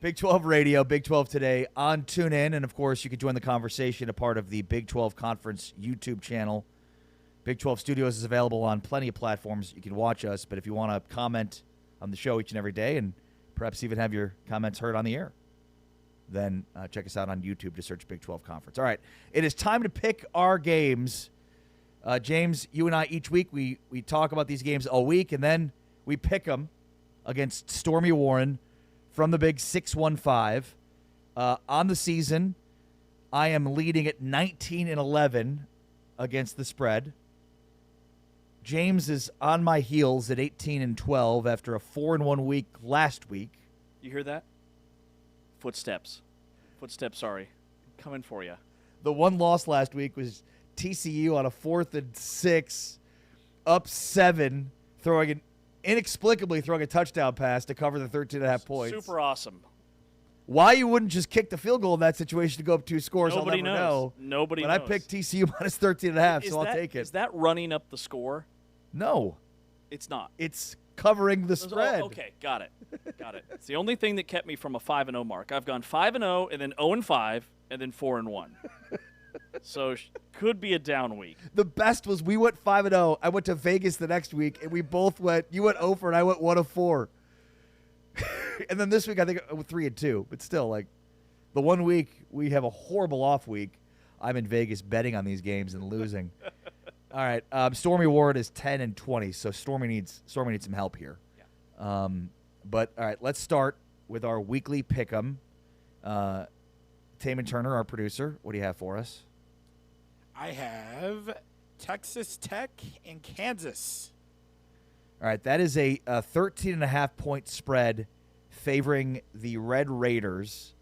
Big 12 Radio, Big 12 Today on TuneIn. And, of course, you can join the conversation, a part of the Big 12 Conference YouTube channel. Big 12 Studios is available on plenty of platforms. You can watch us. But if you want to comment on the show each and every day and perhaps even have your comments heard on the air, then check us out on YouTube to search Big 12 Conference. All right, it is time to pick our games. James, you and I, each week, we talk about these games all week, and then we pick them against Stormy Warren from the Big 615. On the season, I am leading at 19-11 against the spread. James is on my heels at 18-12 after a 4-1 week last week. You hear that? Footsteps, sorry. Coming for you. The one loss last week was TCU on a 4th and 6, up 7, inexplicably throwing a touchdown pass to cover the 13.5 points. Super awesome. Why you wouldn't just kick the field goal in that situation to go up 2 scores, Nobody I'll never knows. know. Nobody but knows. I picked TCU minus 13.5, so I'll take it. Is that running up the score? No. It's not. It's covering the spread. Oh, okay, got it. It's the only thing that kept me from a 5-0 mark. I've gone 5-0 and then 0-5 and then 4-1. So could be a down week. The best was we went 5-0. I went to Vegas the next week, and we both went. You went 0 and I went 1-4. And then this week I think 3-2. But still, like the one week we have a horrible off week. I'm in Vegas betting on these games and losing. All right, Stormy Ward is 10-20, so Stormy needs some help here. Yeah. But all right, let's start with our weekly pick'em. Taman Turner, our producer, what do you have for us? I have Texas Tech and Kansas. All right, that is a 13.5 point spread favoring the Red Raiders,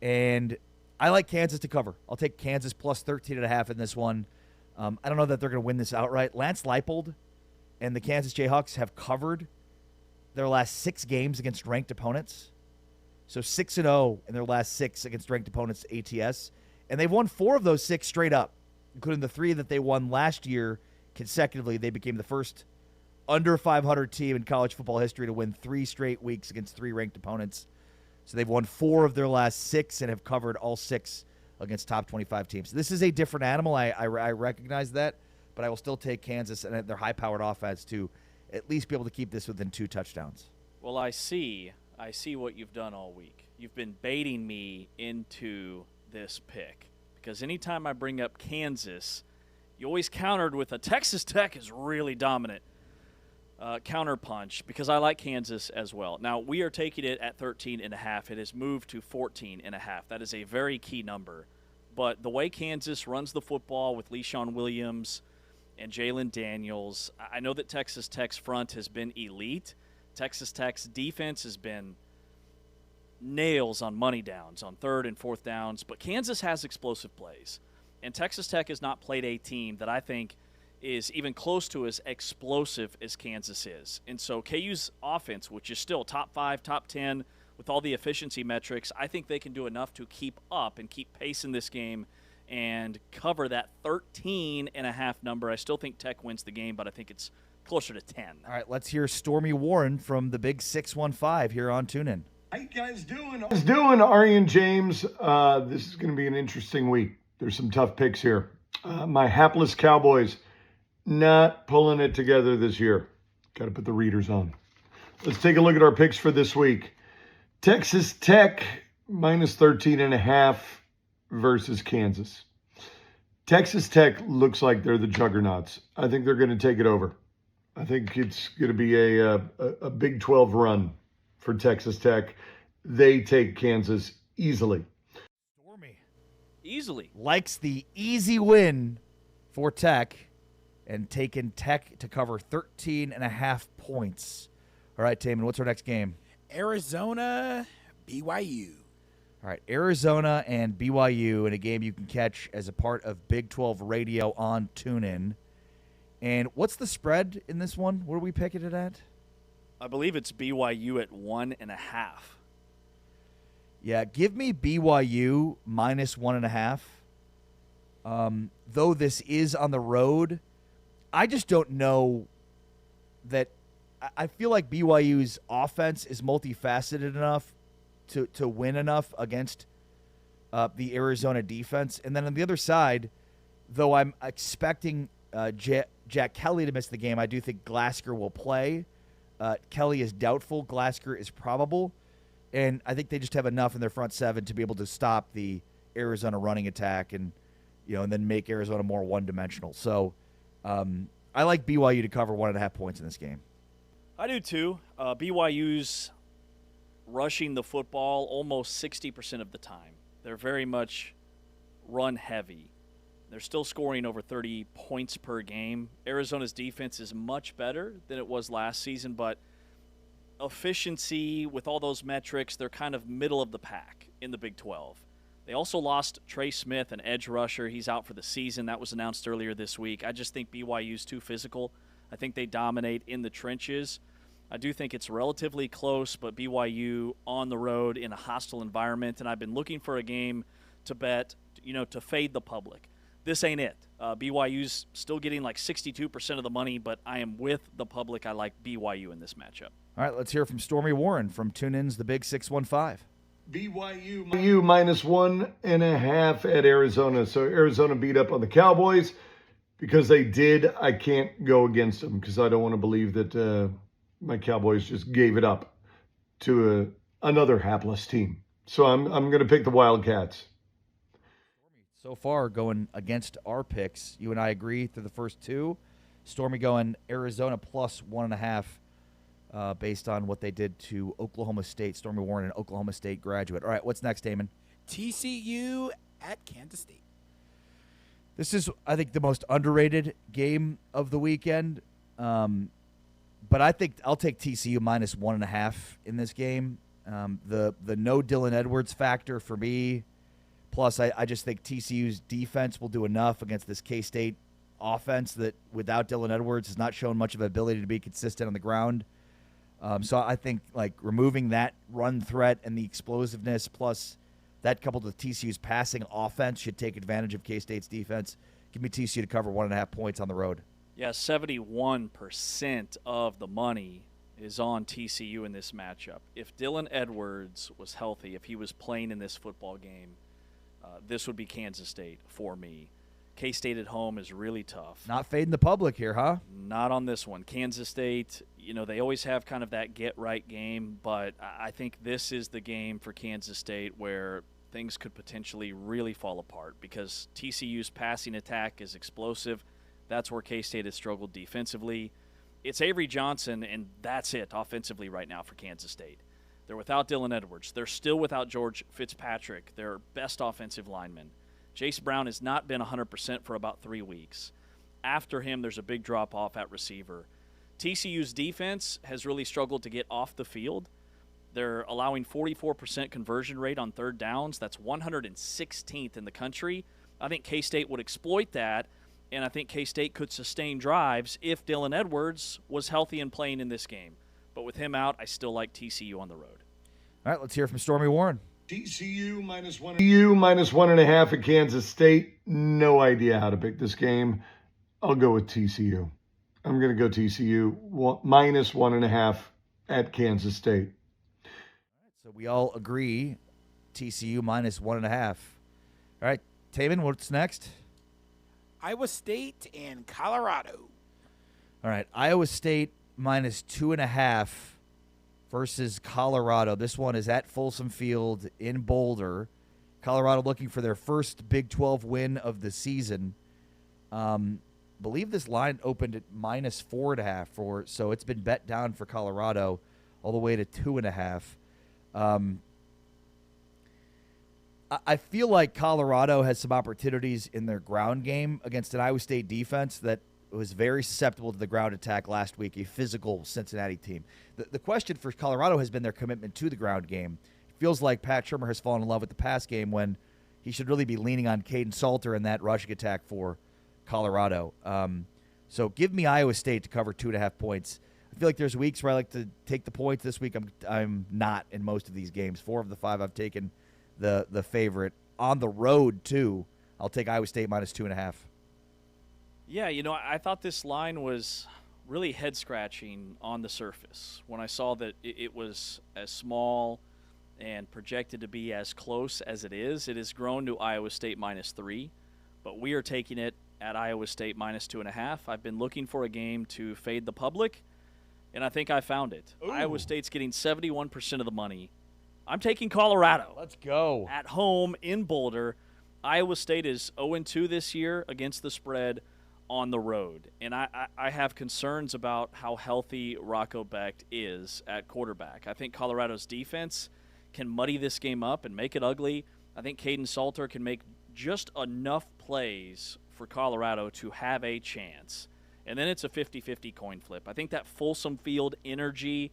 and I like Kansas to cover. I'll take Kansas plus 13.5 in this one. I don't know that they're going to win this outright. Lance Leipold and the Kansas Jayhawks have covered their last 6 games against ranked opponents. So 6-0 in their last 6 against ranked opponents ATS. And they've won 4 of those 6 straight up, including the 3 that they won last year consecutively. They became the first under 500 team in college football history to win 3 straight weeks against 3 ranked opponents. So they've won 4 of their last 6 and have covered all 6 against top 25 teams. This is a different animal. I recognize that, but I will still take Kansas and their high-powered offense to at least be able to keep this within 2 touchdowns. Well, I see what you've done all week. You've been baiting me into this pick because anytime I bring up Kansas, you always countered with a Texas Tech is really dominant counterpunch because I like Kansas as well. Now, we are taking it at 13.5. It has moved to 14.5. That is a very key number. But the way Kansas runs the football with LeSean Williams and Jalen Daniels, I know that Texas Tech's front has been elite. Texas Tech's defense has been nails on money downs, on 3rd and 4th downs, but Kansas has explosive plays. And Texas Tech has not played a team that I think is even close to as explosive as Kansas is. And so KU's offense, which is still top 5, top 10 with all the efficiency metrics, I think they can do enough to keep up and keep pace in this game and cover that 13.5 number. I still think Tech wins the game, but I think it's closer to 10. All right, let's hear Stormy Warren from the Big 615 here on TuneIn. How you guys doing? Ari and James. This is going to be an interesting week. There's some tough picks here. My hapless Cowboys not pulling it together this year. Got to put the readers on. Let's take a look at our picks for this week. Texas Tech minus 13.5 versus Kansas. Texas Tech looks like they're the juggernauts. I think they're going to take it over. I think it's going to be a Big 12 run for Texas Tech. They take Kansas easily. Stormy Easily. likes the easy win for Tech and taking Tech to cover 13.5 points. All right, Taman, what's our next game? Arizona, BYU. All right, Arizona and BYU in a game you can catch as a part of Big 12 Radio on TuneIn. And what's the spread in this one? What are we picking it at? I believe it's BYU at 1.5. Yeah, give me BYU minus 1.5. Though this is on the road, I just don't know that. I feel like BYU's offense is multifaceted enough to win enough against the Arizona defense. And then on the other side, though I'm expecting Jack Kelly to miss the game, I do think Glasgow will play. Kelly is doubtful. Glasgow is probable. And I think they just have enough in their front seven to be able to stop the Arizona running attack and then make Arizona more one-dimensional. So I like BYU to cover 1.5 points in this game. I do too. BYU's rushing the football almost 60% of the time. They're very much run heavy. They're still scoring over 30 points per game. Arizona's defense is much better than it was last season, but efficiency with all those metrics, they're kind of middle of the pack in the Big 12. They also lost Trey Smith, an edge rusher. He's out for the season. That was announced earlier this week. I just think BYU's too physical. I think they dominate in the trenches. I do think it's relatively close, but BYU on the road in a hostile environment, and I've been looking for a game to bet, to fade the public. This ain't it. BYU's still getting like 62% of the money, but I am with the public. I like BYU in this matchup. All right, let's hear from Stormy Warren from TuneIn's The Big 615. BYU minus 1.5 at Arizona. So Arizona beat up on the Cowboys. Because they did, I can't go against them because I don't want to believe that my Cowboys just gave it up to another hapless team. So I'm going to pick the Wildcats. So far, going against our picks, you and I agree through the first two. Stormy going Arizona plus 1.5 based on what they did to Oklahoma State. Stormy Warren, an Oklahoma State graduate. All right, what's next, Damon? TCU at Kansas State. This is, I think, the most underrated game of the weekend. But I think I'll take TCU minus 1.5 in this game. The no Dylan Edwards factor for me. Plus, I just think TCU's defense will do enough against this K-State offense that without Dylan Edwards has not shown much of an ability to be consistent on the ground. So I think removing that run threat and the explosiveness plus that coupled with TCU's passing offense should take advantage of K-State's defense. Give me TCU to cover 1.5 points on the road. Yeah, 71% of the money is on TCU in this matchup. If Dylan Edwards was healthy, if he was playing in this football game, this would be Kansas State for me. K-State at home is really tough. Not fading the public here, huh? Not on this one. Kansas State, they always have kind of that get-right game, but I think this is the game for Kansas State where things could potentially really fall apart because TCU's passing attack is explosive. That's where K-State has struggled defensively. It's Avery Johnson, and that's it offensively right now for Kansas State. They're without Dylan Edwards. They're still without George Fitzpatrick, their best offensive lineman. Jace Brown has not been 100% for about 3 weeks. After him, there's a big drop-off at receiver. TCU's defense has really struggled to get off the field. They're allowing 44% conversion rate on third downs. That's 116th in the country. I think K-State would exploit that, and I think K-State could sustain drives if Dylan Edwards was healthy and playing in this game. But with him out, I still like TCU on the road. All right, let's hear from Stormy Warren. TCU minus 1.5 at Kansas State. No idea how to pick this game. I'll go with TCU. I'm going to go TCU minus 1.5 at Kansas State. So we all agree TCU minus 1.5. All right, Taven, what's next? Iowa State and Colorado. All right, Iowa State minus 2.5 versus Colorado. This one is at Folsom Field in Boulder. Colorado looking for their first Big 12 win of the season. Believe this line opened at minus 4.5, so it's been bet down for Colorado all the way to 2.5. I feel like Colorado has some opportunities in their ground game against an Iowa State defense that was very susceptible to the ground attack last week, a physical Cincinnati team. The question for Colorado has been their commitment to the ground game. It feels like Pat Shurmur has fallen in love with the pass game when he should really be leaning on Caden Salter in that rushing attack for Colorado. So give me Iowa State to cover 2.5 points. I feel like there's weeks where I like to take the points. This week I'm not in most of these games. 4 of the 5 I've taken the favorite. On the road, too, I'll take Iowa State minus 2.5. Yeah, I thought this line was really head-scratching on the surface when I saw that it was as small and projected to be as close as it is. It has grown to Iowa State -3, but we are taking it at Iowa State -2.5. I've been looking for a game to fade the public, and I think I found it. Ooh. Iowa State's getting 71% of the money. I'm taking Colorado. Let's go. At home in Boulder. Iowa State is 0-2 this year against the spread on the road. And I have concerns about how healthy Rocco Becht is at quarterback. I think Colorado's defense can muddy this game up and make it ugly. I think Caden Salter can make just enough plays for Colorado to have a chance. And then it's a 50-50 coin flip. I think that Folsom Field energy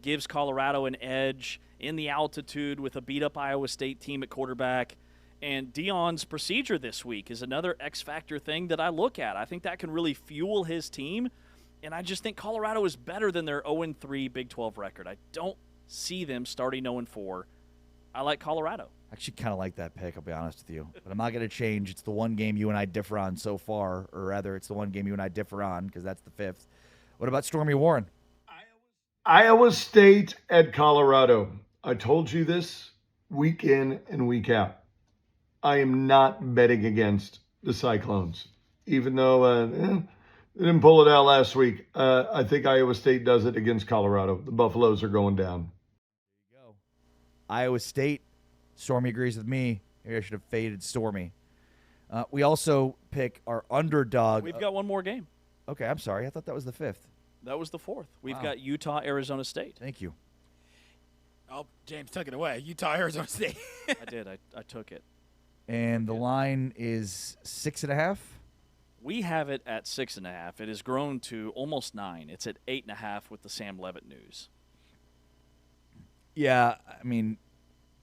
gives Colorado an edge in the altitude with a beat-up Iowa State team at quarterback. And Deion's procedure this week is another X-factor thing that I look at. I think that can really fuel his team. And I just think Colorado is better than their 0-3 Big 12 record. I don't see them starting 0-4. I like Colorado. I actually kind of like that pick, I'll be honest with you. But I'm not going to change. It's the one game you and I differ on so far, or rather, it's the one game you and I differ on because that's the 5th. What about Stormy Warren? Iowa State at Colorado. I told you this week in and week out. I am not betting against the Cyclones, even though they didn't pull it out last week. I think Iowa State does it against Colorado. The Buffaloes are going down. There you go. Iowa State. Stormy agrees with me. Maybe I should have faded Stormy. We also pick our underdog. We've got one more game. Okay, I'm sorry. I thought that was the 5th. That was the 4th. We've Wow. got Utah, Arizona State. Thank you. Oh, James took it away. Utah, Arizona State. I did. I took it. And the line is 6.5. We have it at 6.5. It has grown to almost 9. It's at 8.5 with the Sam Levitt news. Yeah, I mean,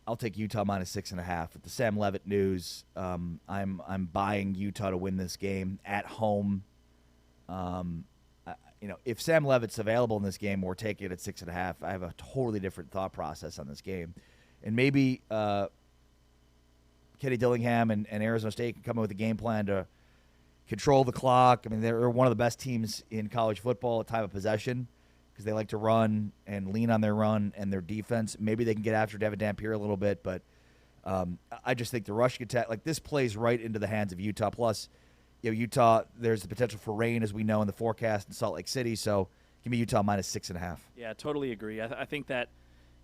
I'll take Utah -6.5 with the Sam Levitt news. I'm buying Utah to win this game at home. If Sam Levitt's available in this game, we're taking it at 6.5. I have a totally different thought process on this game, and maybe Kenny Dillingham and Arizona State can come in with a game plan to control the clock. I mean, they're one of the best teams in college football at time of possession because they like to run and lean on their run and their defense. Maybe they can get after Devin Dampier a little bit, but I just think the rushing attack, like this plays right into the hands of Utah. Plus, Utah, there's the potential for rain, as we know in the forecast in Salt Lake City. So give me Utah -6.5. Yeah, totally agree. I think that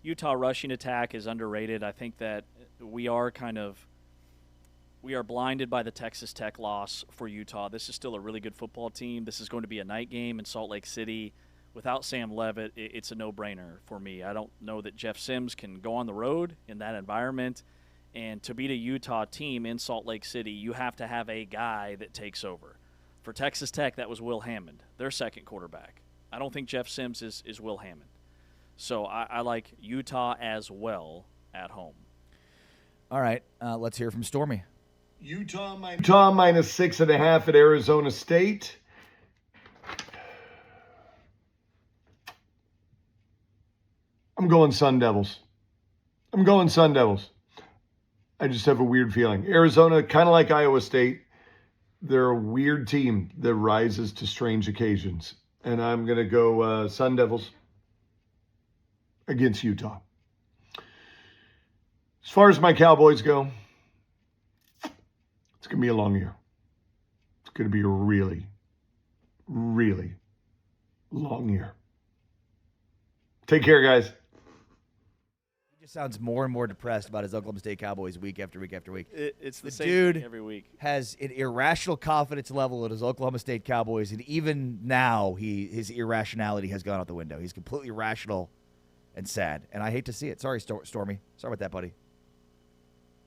Utah rushing attack is underrated. I think that we are blinded by the Texas Tech loss for Utah. This is still a really good football team. This is going to be a night game in Salt Lake City. Without Sam Levitt, it's a no-brainer for me. I don't know that Jeff Sims can go on the road in that environment. And to beat a Utah team in Salt Lake City, you have to have a guy that takes over. For Texas Tech, that was Will Hammond, their second quarterback. I don't think Jeff Sims is Will Hammond. So I like Utah as well at home. All right, let's hear from Stormy. Utah -6.5 at Arizona State. I'm going Sun Devils. I just have a weird feeling. Arizona, kind of like Iowa State, they're a weird team that rises to strange occasions. And I'm going to go Sun Devils against Utah. As far as my Cowboys go, it's going to be a long year. It's going to be a really, really long year. Take care, guys. He just sounds more and more depressed about his Oklahoma State Cowboys week after week after week. It's the same dude thing every week. Has an irrational confidence level at his Oklahoma State Cowboys, and even now his irrationality has gone out the window. He's completely irrational and sad, and I hate to see it. Sorry, Stormy. Sorry about that, buddy.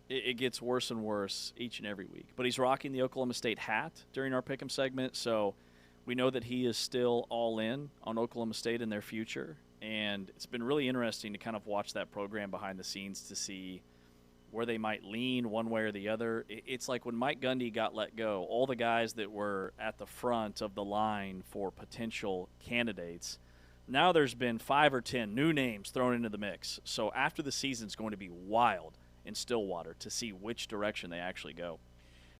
It gets worse and worse each and every week. But he's rocking the Oklahoma State hat during our Pick'em segment, so we know that he is still all in on Oklahoma State and their future. And it's been really interesting to kind of watch that program behind the scenes to see where they might lean one way or the other. It's like when Mike Gundy got let go, all the guys that were at the front of the line for potential candidates, now there's been 5 or 10 new names thrown into the mix. So after the season's going to be wild in Stillwater to see which direction they actually go.